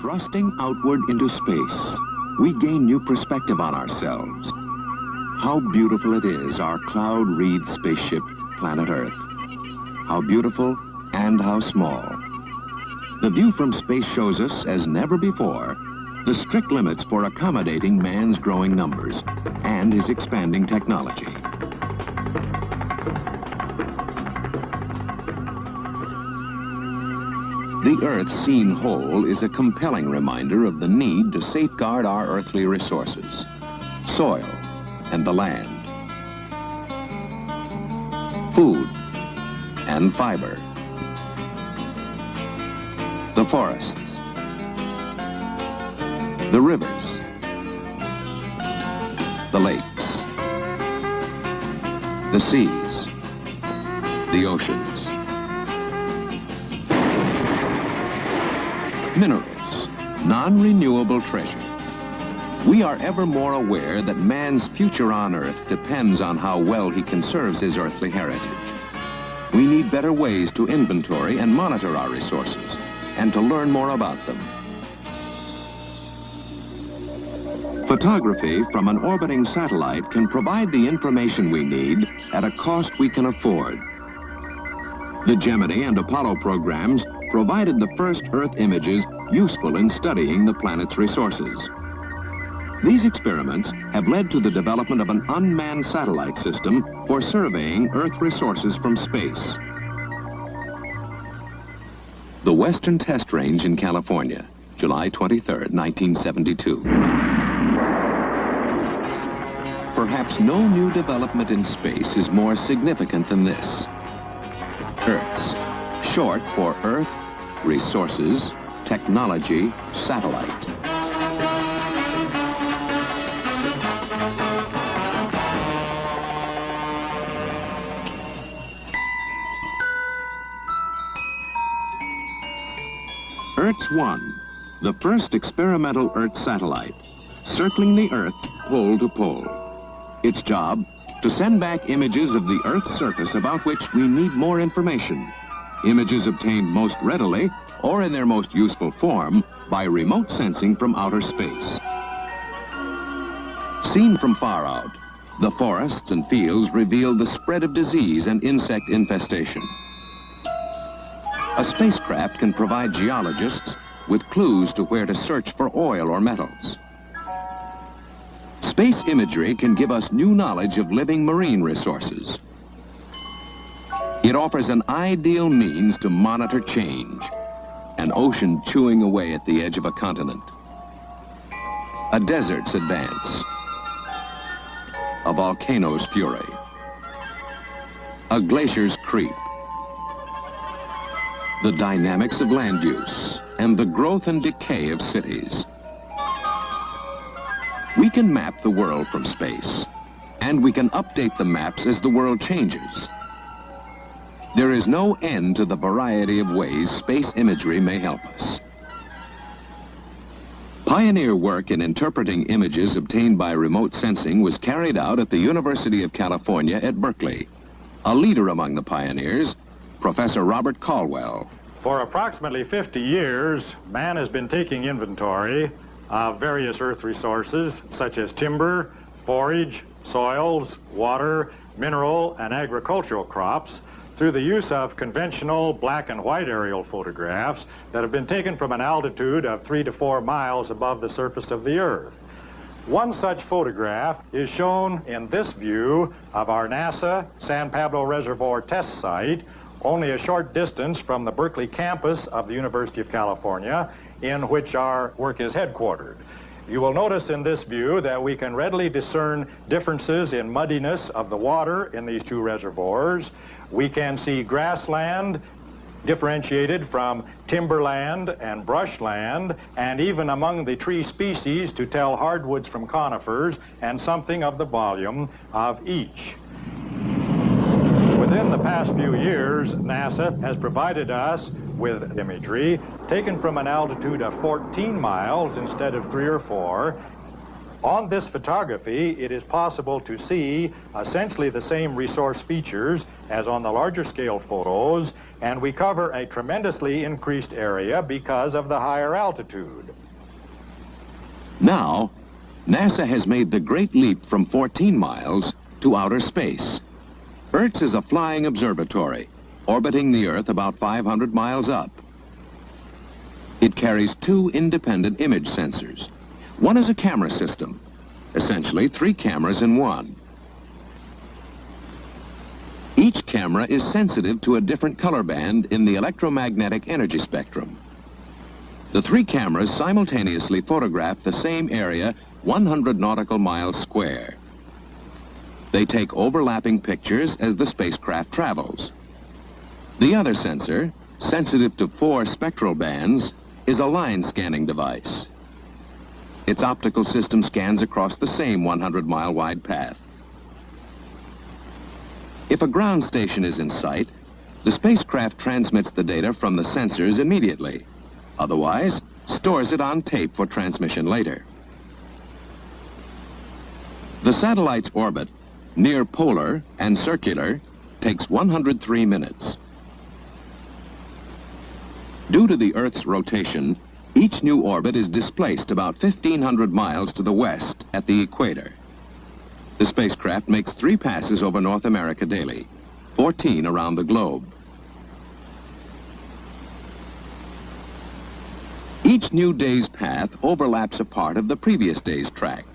Thrusting outward into space, we gain new perspective on ourselves. How beautiful it is, our cloud-wreathed spaceship, planet Earth. How beautiful and how small. The view from space shows us, as never before, the strict limits for accommodating man's growing numbers and his expanding technology. The Earth seen whole is a compelling reminder of the need to safeguard our earthly resources, soil and the land, food and fiber, the forests, the rivers, the lakes, the seas, the oceans, minerals, non-renewable treasure. We are ever more aware that man's future on Earth depends on how well he conserves his earthly heritage. We need better ways to inventory and monitor our resources and to learn more about them. Photography from an orbiting satellite can provide the information we need at a cost we can afford. The Gemini and Apollo programs provided the first Earth images useful in studying the planet's resources. These experiments have led to the development of an unmanned satellite system for surveying Earth resources from space. The Western Test Range in California, July 23, 1972. Perhaps no new development in space is more significant than this. Earth's, short for Earth, Resources, Technology, Satellite. Earth-1, the first experimental Earth satellite, circling the Earth pole to pole. Its job, to send back images of the Earth's surface about which we need more information. Images obtained most readily, or in their most useful form, by remote sensing from outer space. Seen from far out, the forests and fields reveal the spread of disease and insect infestation. A spacecraft can provide geologists with clues to where to search for oil or metals. Space imagery can give us new knowledge of living marine resources. It offers an ideal means to monitor change, an ocean chewing away at the edge of a continent, a desert's advance, a volcano's fury, a glacier's creep, the dynamics of land use, and the growth and decay of cities. We can map the world from space, and we can update the maps as the world changes. There is no end to the variety of ways space imagery may help us. Pioneer work in interpreting images obtained by remote sensing was carried out at the University of California at Berkeley. A leader among the pioneers, Professor Robert Caldwell. For approximately 50 years, man has been taking inventory of various Earth resources such as timber, forage, soils, water, mineral, and agricultural crops through the use of conventional black and white aerial photographs that have been taken from an altitude of 3 to 4 miles above the surface of the Earth. One such photograph is shown in this view of our NASA San Pablo Reservoir test site, only a short distance from the Berkeley campus of the University of California, in which our work is headquartered. You will notice in this view that we can readily discern differences in muddiness of the water in these two reservoirs. We can see grassland differentiated from timberland and brushland, and even among the tree species to tell hardwoods from conifers and something of the volume of each. Within the past few years, NASA has provided us with imagery taken from an altitude of 14 miles instead of 3 or 4. On this photography, it is possible to see essentially the same resource features as on the larger scale photos, and we cover a tremendously increased area because of the higher altitude. Now, NASA has made the great leap from 14 miles to outer space. Earth is a flying observatory, orbiting the Earth about 500 miles up. It carries 2 independent image sensors. One is a camera system, essentially 3 cameras in one. Each camera is sensitive to a different color band in the electromagnetic energy spectrum. The 3 cameras simultaneously photograph the same area 100 nautical miles square. They take overlapping pictures as the spacecraft travels. The other sensor, sensitive to 4 spectral bands, is a line scanning device. Its optical system scans across the same 100-mile wide path. If a ground station is in sight, the spacecraft transmits the data from the sensors immediately. Otherwise, stores it on tape for transmission later. The satellite's orbit, near polar and circular, takes 103 minutes. Due to the Earth's rotation, each new orbit is displaced about 1,500 miles to the west at the equator. The spacecraft makes 3 passes over North America daily, 14 around the globe. Each new day's path overlaps a part of the previous day's track.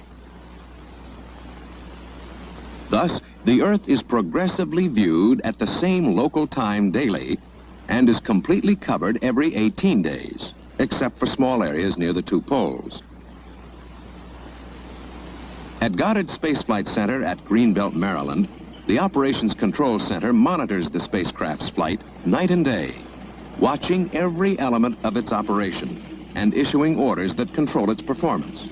Thus, the Earth is progressively viewed at the same local time daily and is completely covered every 18 days, except for small areas near the 2 poles. At Goddard Space Flight Center at Greenbelt, Maryland, the Operations Control Center monitors the spacecraft's flight night and day, watching every element of its operation and issuing orders that control its performance.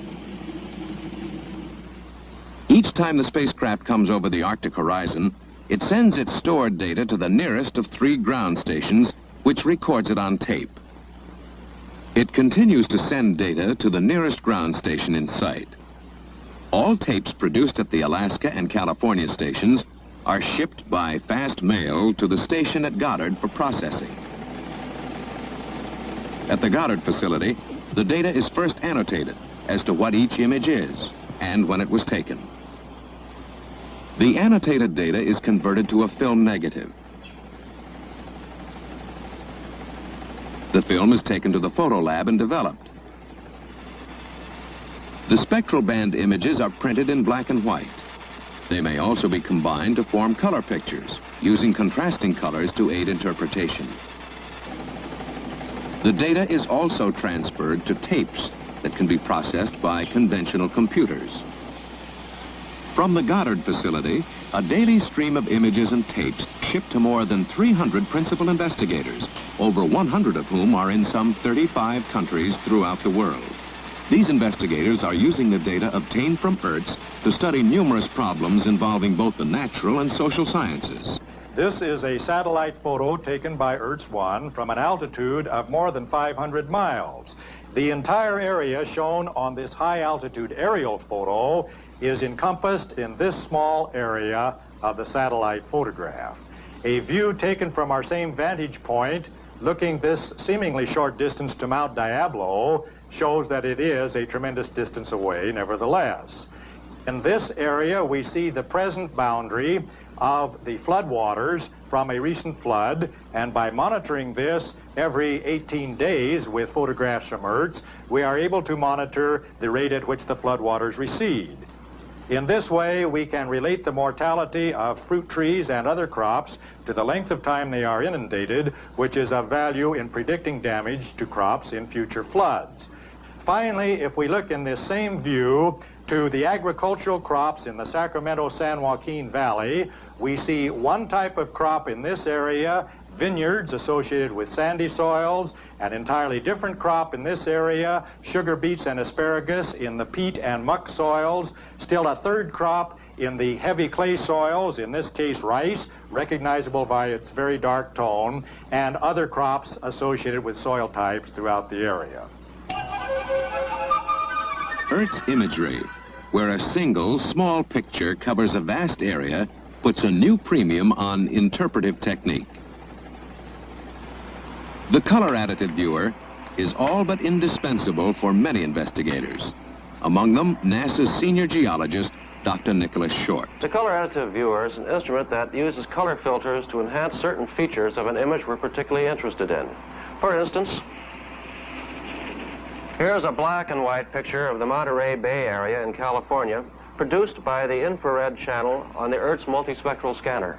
Each time the spacecraft comes over the Arctic horizon, it sends its stored data to the nearest of 3 ground stations, which records it on tape. It continues to send data to the nearest ground station in sight. All tapes produced at the Alaska and California stations are shipped by fast mail to the station at Goddard for processing. At the Goddard facility, the data is first annotated as to what each image is and when it was taken. The annotated data is converted to a film negative. The film is taken to the photo lab and developed. The spectral band images are printed in black and white. They may also be combined to form color pictures, using contrasting colors to aid interpretation. The data is also transferred to tapes that can be processed by conventional computers. From the Goddard facility, a daily stream of images and tapes shipped to more than 300 principal investigators, over 100 of whom are in some 35 countries throughout the world. These investigators are using the data obtained from ERTS to study numerous problems involving both the natural and social sciences. This is a satellite photo taken by ERTS-1 from an altitude of more than 500 miles. The entire area shown on this high-altitude aerial photo is encompassed in this small area of the satellite photograph. A view taken from our same vantage point, looking this seemingly short distance to Mount Diablo, shows that it is a tremendous distance away nevertheless. In this area, we see the present boundary of the floodwaters from a recent flood, and by monitoring this every 18 days with photographs from ERTS, we are able to monitor the rate at which the floodwaters recede. In this way, we can relate the mortality of fruit trees and other crops to the length of time they are inundated, which is of value in predicting damage to crops in future floods. Finally, if we look in this same view to the agricultural crops in the Sacramento-San Joaquin Valley, we see one type of crop in this area vineyards associated with sandy soils, an entirely different crop in this area, sugar beets and asparagus in the peat and muck soils, still a third crop in the heavy clay soils, in this case rice, recognizable by its very dark tone, and other crops associated with soil types throughout the area. Earth's imagery, where a single small picture covers a vast area, puts a new premium on interpretive technique. The color additive viewer is all but indispensable for many investigators. Among them, NASA's senior geologist, Dr. Nicholas Short. The color additive viewer is an instrument that uses color filters to enhance certain features of an image we're particularly interested in. For instance, here's a black and white picture of the Monterey Bay area in California, produced by the infrared channel on the Earth's multispectral scanner.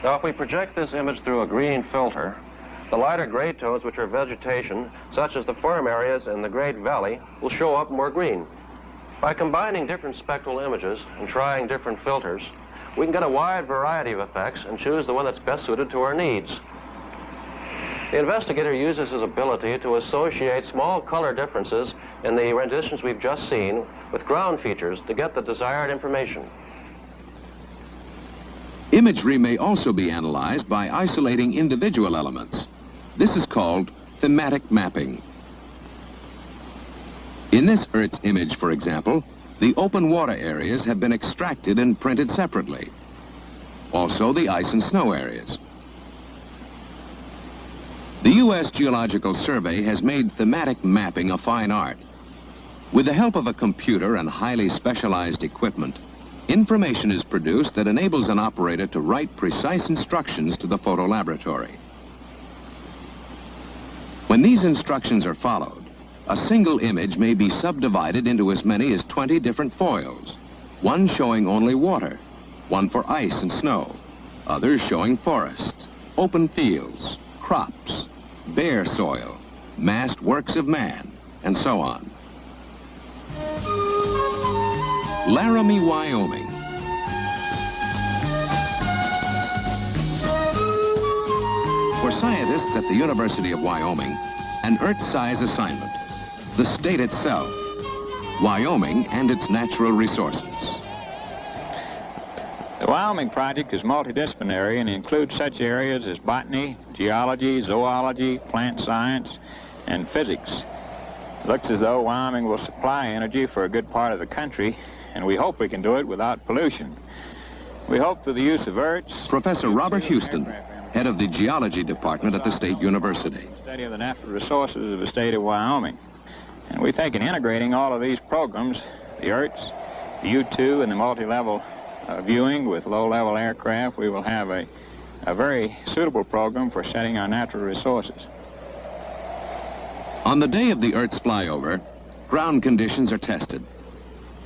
Now, if we project this image through a green filter, the lighter gray tones, which are vegetation, such as the farm areas in the Great Valley, will show up more green. By combining different spectral images and trying different filters, we can get a wide variety of effects and choose the one that's best suited to our needs. The investigator uses his ability to associate small color differences in the renditions we've just seen with ground features to get the desired information. Imagery may also be analyzed by isolating individual elements. This is called thematic mapping. In this Earth's image, for example, the open water areas have been extracted and printed separately. Also the ice and snow areas. The U.S. Geological Survey has made thematic mapping a fine art. With the help of a computer and highly specialized equipment, information is produced that enables an operator to write precise instructions to the photo laboratory. When these instructions are followed, a single image may be subdivided into as many as 20 different foils, one showing only water, one for ice and snow, others showing forest, open fields, crops, bare soil, massed works of man, and so on. Laramie, Wyoming. For scientists at the University of Wyoming, an Earth-size assignment. The state itself, Wyoming and its natural resources. The Wyoming project is multidisciplinary and includes such areas as botany, geology, zoology, plant science, and physics. It looks as though Wyoming will supply energy for a good part of the country, and we hope we can do it without pollution. We hope through the use of ERTs... Professor Robert Houston, head of the geology department at the State University. Study of the natural resources of the state of Wyoming. And we think in integrating all of these programs, the ERTs, the U-2, and the multi-level viewing with low-level aircraft, we will have a very suitable program for studying our natural resources. On the day of the Earth's flyover, ground conditions are tested.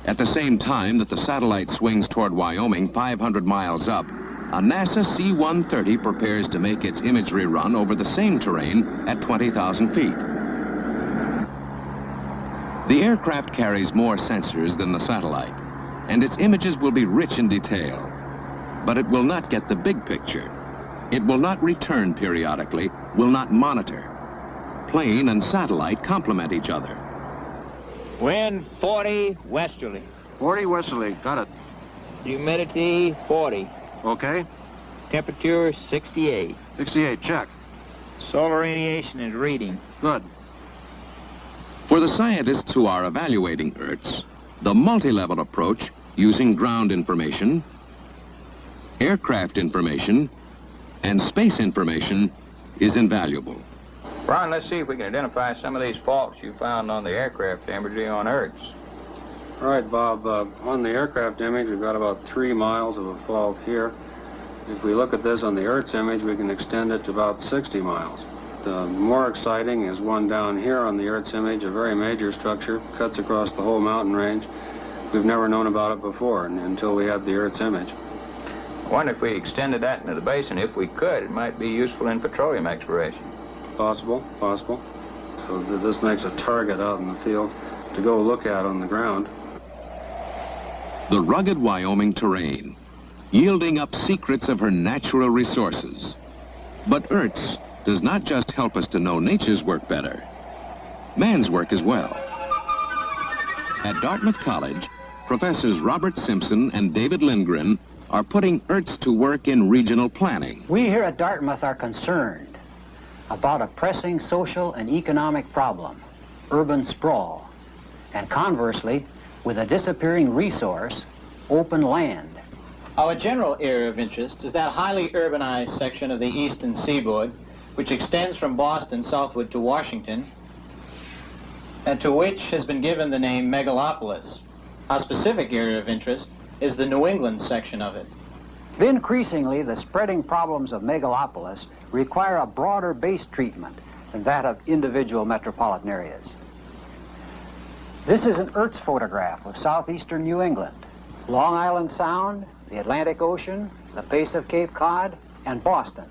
At the same time that the satellite swings toward Wyoming 500 miles up, a NASA C-130 prepares to make its imagery run over the same terrain at 20,000 feet. The aircraft carries more sensors than the satellite, and its images will be rich in detail. But it will not get the big picture. It will not return periodically, will not monitor. Plane and satellite complement each other. Wind 40 westerly. 40 westerly, got it. Humidity 40. Okay. Temperature 68. 68, check. Solar radiation is reading. Good. For the scientists who are evaluating Earths, the multi-level approach using ground information, aircraft information, and space information is invaluable. Ron, let's see if we can identify some of these faults you found on the aircraft imagery on Earths. All right, Bob, on the aircraft image, we've got about 3 miles of a fault here. If we look at this on the Earth's image, we can extend it to about 60 miles. The more exciting is one down here on the Earth's image, a very major structure, cuts across the whole mountain range. We've never known about it before until we had the Earth's image. I wonder if we extended that into the basin. If we could, it might be useful in petroleum exploration. Possible. So this makes a target out in the field to go look at on the ground. The rugged Wyoming terrain, yielding up secrets of her natural resources. But ERTS does not just help us to know nature's work better, man's work as well. At Dartmouth College, Professors Robert Simpson and David Lindgren are putting ERTS to work in regional planning. We here at Dartmouth are concerned about a pressing social and economic problem, urban sprawl, and conversely, with a disappearing resource, open land. Our general area of interest is that highly urbanized section of the eastern seaboard, which extends from Boston southward to Washington, and to which has been given the name megalopolis. Our specific area of interest is the New England section of it. Increasingly, the spreading problems of megalopolis require a broader base treatment than that of individual metropolitan areas. This is an ERTS photograph of southeastern New England, Long Island Sound, the Atlantic Ocean, the face of Cape Cod, and Boston.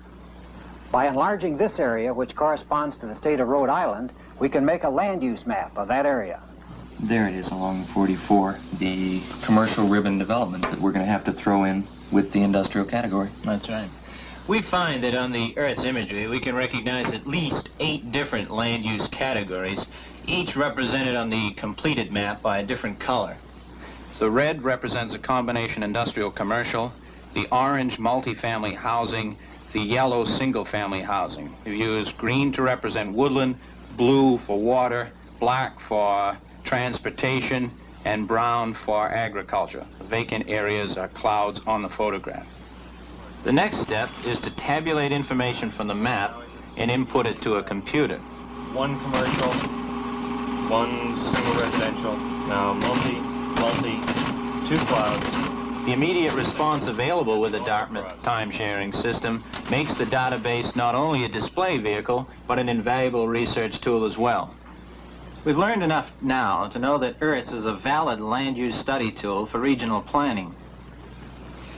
By enlarging this area, which corresponds to the state of Rhode Island, we can make a land use map of that area. There it is along 44, the commercial ribbon development that we're going to have to throw in with the industrial category. That's right. We find that on the Earth's imagery, we can recognize at least 8 different land use categories, each represented on the completed map by a different color. The red represents a combination industrial commercial, the orange multifamily housing, the yellow single-family housing. We use green to represent woodland, blue for water, black for transportation, and brown for agriculture. The vacant areas are clouds on the photograph. The next step is to tabulate information from the map and input it to a computer. One commercial, one single residential, now multi, 2 clouds. The immediate response available with the Dartmouth time-sharing system makes the database not only a display vehicle, but an invaluable research tool as well. We've learned enough now to know that ERTS is a valid land use study tool for regional planning.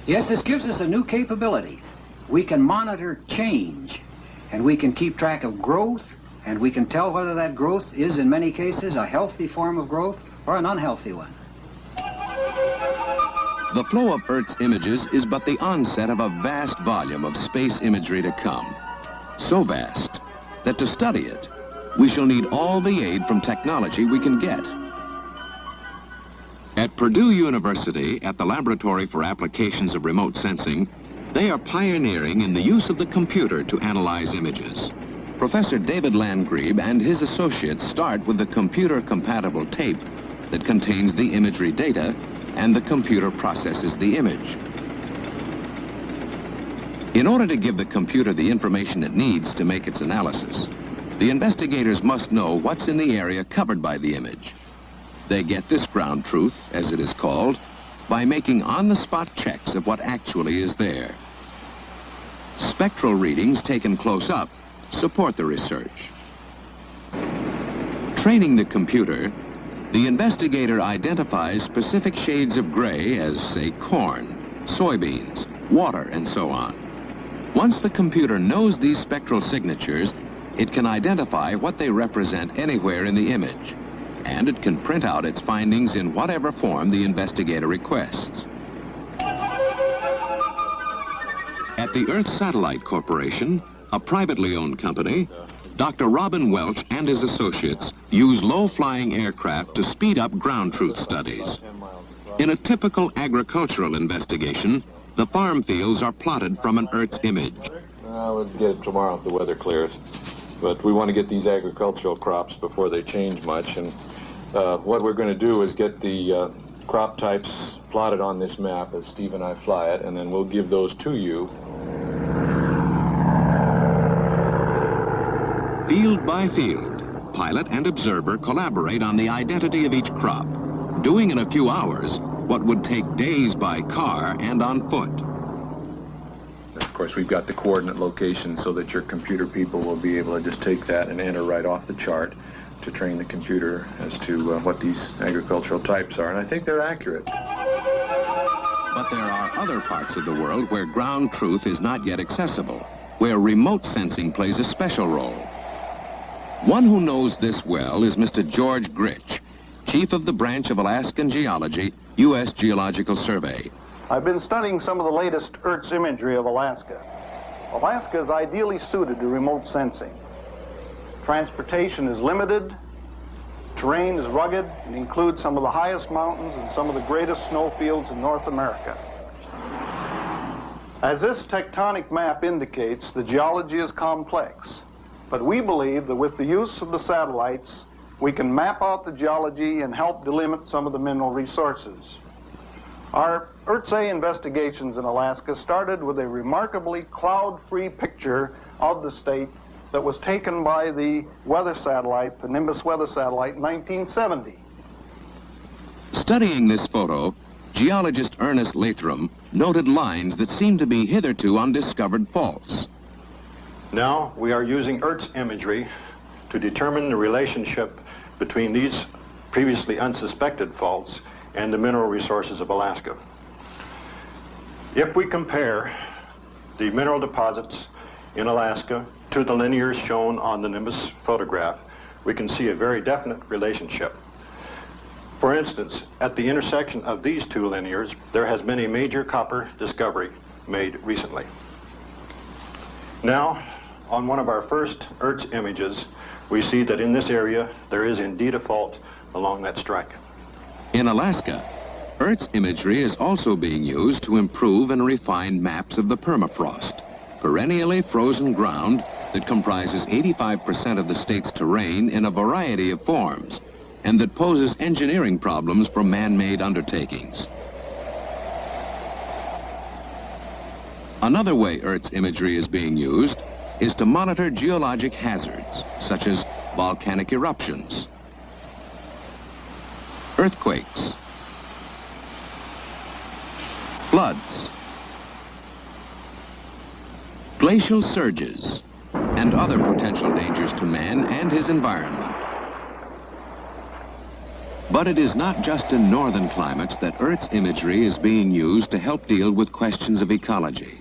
Yes, this gives us a new capability. We can monitor change, and we can keep track of growth, and we can tell whether that growth is, in many cases, a healthy form of growth or an unhealthy one. The flow of ERTS images is but the onset of a vast volume of space imagery to come. So vast that to study it, we shall need all the aid from technology we can get. At Purdue University, at the Laboratory for Applications of Remote Sensing, they are pioneering in the use of the computer to analyze images. Professor David Landgrebe and his associates start with the computer-compatible tape that contains the imagery data, and the computer processes the image. In order to give the computer the information it needs to make its analysis, the investigators must know what's in the area covered by the image. They get this ground truth, as it is called, by making on-the-spot checks of what actually is there. Spectral readings taken close up support the research. Training the computer, the investigator identifies specific shades of gray as, say, corn, soybeans, water, and so on. Once the computer knows these spectral signatures, it can identify what they represent anywhere in the image, and it can print out its findings in whatever form the investigator requests. At the Earth Satellite Corporation, a privately owned company, Dr. Robin Welch and his associates use low-flying aircraft to speed up ground truth studies. In a typical agricultural investigation, the farm fields are plotted from an ERTS image. We'll get it tomorrow if the weather clears. But we want to get these agricultural crops before they change much. And what we're going to do is get the crop types plotted on this map as Steve and I fly it, and then we'll give those to you. Field by field, pilot and observer collaborate on the identity of each crop, doing in a few hours what would take days by car and on foot. Of course, we've got the coordinate location so that your computer people will be able to just take that and enter right off the chart to train the computer as to what these agricultural types are, and I think they're accurate. But there are other parts of the world where ground truth is not yet accessible, where remote sensing plays a special role. One who knows this well is Mr. George Gritch, Chief of the Branch of Alaskan Geology, U.S. Geological Survey. I've been studying some of the latest ERTS imagery of Alaska. Alaska is ideally suited to remote sensing. Transportation is limited, terrain is rugged, and includes some of the highest mountains and some of the greatest snowfields in North America. As this tectonic map indicates, the geology is complex, but we believe that with the use of the satellites, we can map out the geology and help delimit some of the mineral resources. Our Earth-A investigations in Alaska started with a remarkably cloud-free picture of the state that was taken by the weather satellite, the Nimbus weather satellite, in 1970. Studying this photo, geologist Ernest Lathram noted lines that seemed to be hitherto undiscovered faults. Now we are using Earth's imagery to determine the relationship between these previously unsuspected faults and the mineral resources of Alaska. If we compare the mineral deposits in Alaska to the linears shown on the Nimbus photograph, we can see a very definite relationship. For instance, at the intersection of these two linears, there has been a major copper discovery made recently. Now, on one of our first Earth's images, we see that in this area, there is indeed a fault along that strike. In Alaska, Earth's imagery is also being used to improve and refine maps of the permafrost, perennially frozen ground that comprises 85% of the state's terrain in a variety of forms, and that poses engineering problems for man-made undertakings. Another way Earth's imagery is being used is to monitor geologic hazards, such as volcanic eruptions, earthquakes, floods, glacial surges, and other potential dangers to man and his environment. But it is not just in northern climates that Earth's imagery is being used to help deal with questions of ecology.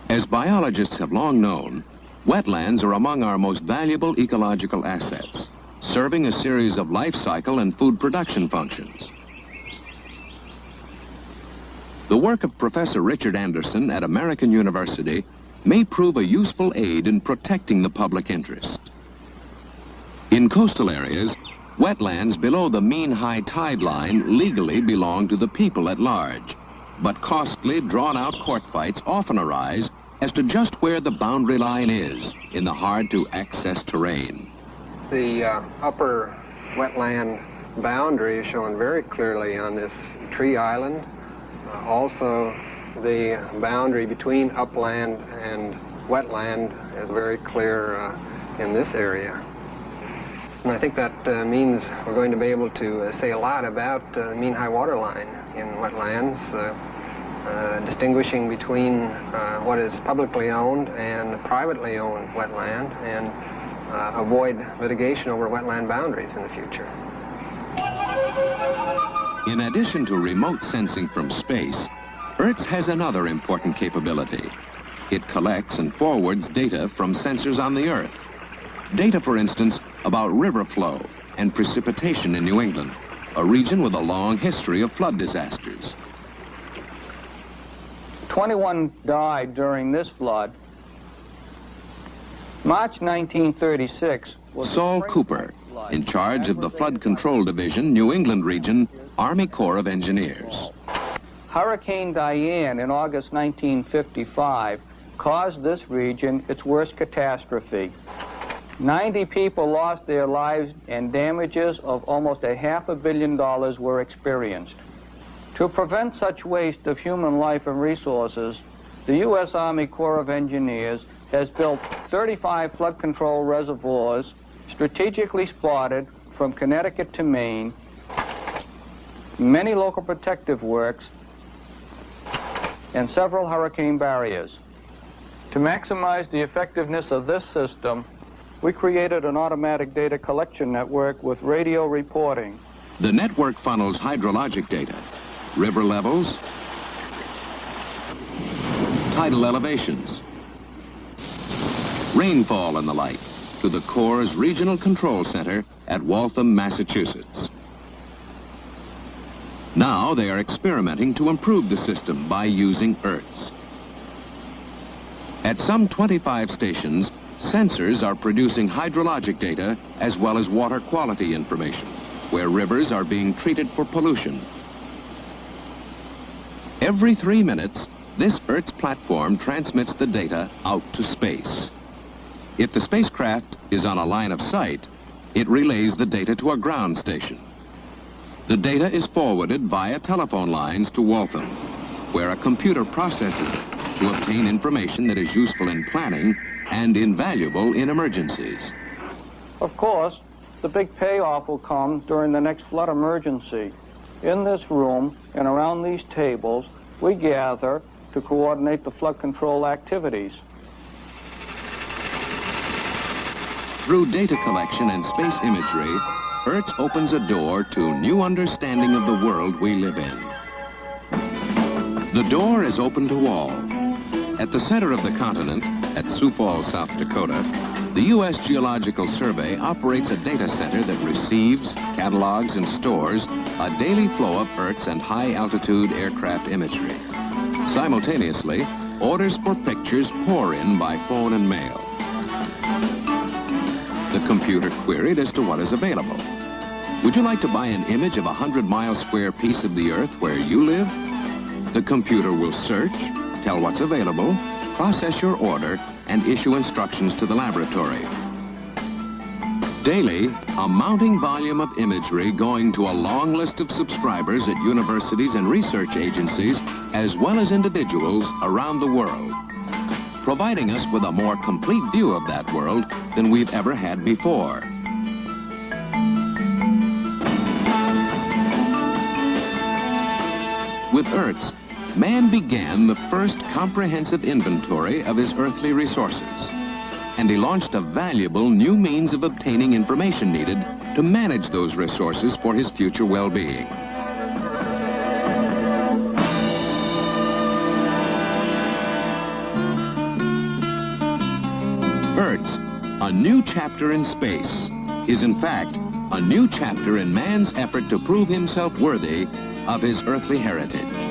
As biologists have long known, wetlands are among our most valuable ecological assets, serving a series of life cycle and food production functions. The work of Professor Richard Anderson at American University may prove a useful aid in protecting the public interest. In coastal areas, wetlands below the mean high tide line legally belong to the people at large, but costly, drawn-out court fights often arise as to just where the boundary line is in the hard-to-access terrain. The upper wetland boundary is shown very clearly on this tree island. Also, the boundary between upland and wetland is very clear in this area. And I think that means we're going to be able to say a lot about the mean high water line in wetlands, distinguishing between what is publicly owned and privately owned wetland, and avoid litigation over wetland boundaries in the future. In addition to remote sensing from space, Earth has another important capability. It collects and forwards data from sensors on the Earth. Data, for instance, about river flow and precipitation in New England, a region with a long history of flood disasters. 21 died during this flood. March 1936 was Saul Cooper, in charge of the Flood Control Division, New England region, Army Corps of Engineers. Hurricane Diane in August 1955 caused this region its worst catastrophe. 90 people lost their lives and damages of almost $500 million were experienced. To prevent such waste of human life and resources, the U.S. Army Corps of Engineers has built 35 flood control reservoirs strategically spotted from Connecticut to Maine, many local protective works, and several hurricane barriers. To maximize the effectiveness of this system, we created an automatic data collection network with radio reporting. The network funnels hydrologic data, river levels, tidal elevations, rainfall and the like, to the Corps' Regional Control Center at Waltham, Massachusetts. Now they are experimenting to improve the system by using ERTs. At some 25 stations, sensors are producing hydrologic data as well as water quality information, where rivers are being treated for pollution. Every 3 minutes, this Earth's platform transmits the data out to space. If the spacecraft is on a line of sight, it relays the data to a ground station. The data is forwarded via telephone lines to Waltham, where a computer processes it to obtain information that is useful in planning and invaluable in emergencies. Of course, the big payoff will come during the next flood emergency. In this room and around these tables, we gather to coordinate the flood control activities. Through data collection and space imagery, Earth opens a door to new understanding of the world we live in. The door is open to all. At the center of the continent, at Sioux Falls, South Dakota, the U.S. Geological Survey operates a data center that receives, catalogs, and stores a daily flow of Earth's and high-altitude aircraft imagery. Simultaneously, orders for pictures pour in by phone and mail. The computer queried as to what is available. Would you like to buy an image of a 100-mile square piece of the Earth where you live? The computer will search, tell what's available, process your order, and issue instructions to the laboratory. Daily, a mounting volume of imagery going to a long list of subscribers at universities and research agencies, as well as individuals around the world, providing us with a more complete view of that world than we've ever had before. With Earth's, man began the first comprehensive inventory of his earthly resources, and he launched a valuable new means of obtaining information needed to manage those resources for his future well-being. Earth's, a new chapter in space, is in fact a new chapter in man's effort to prove himself worthy of his earthly heritage.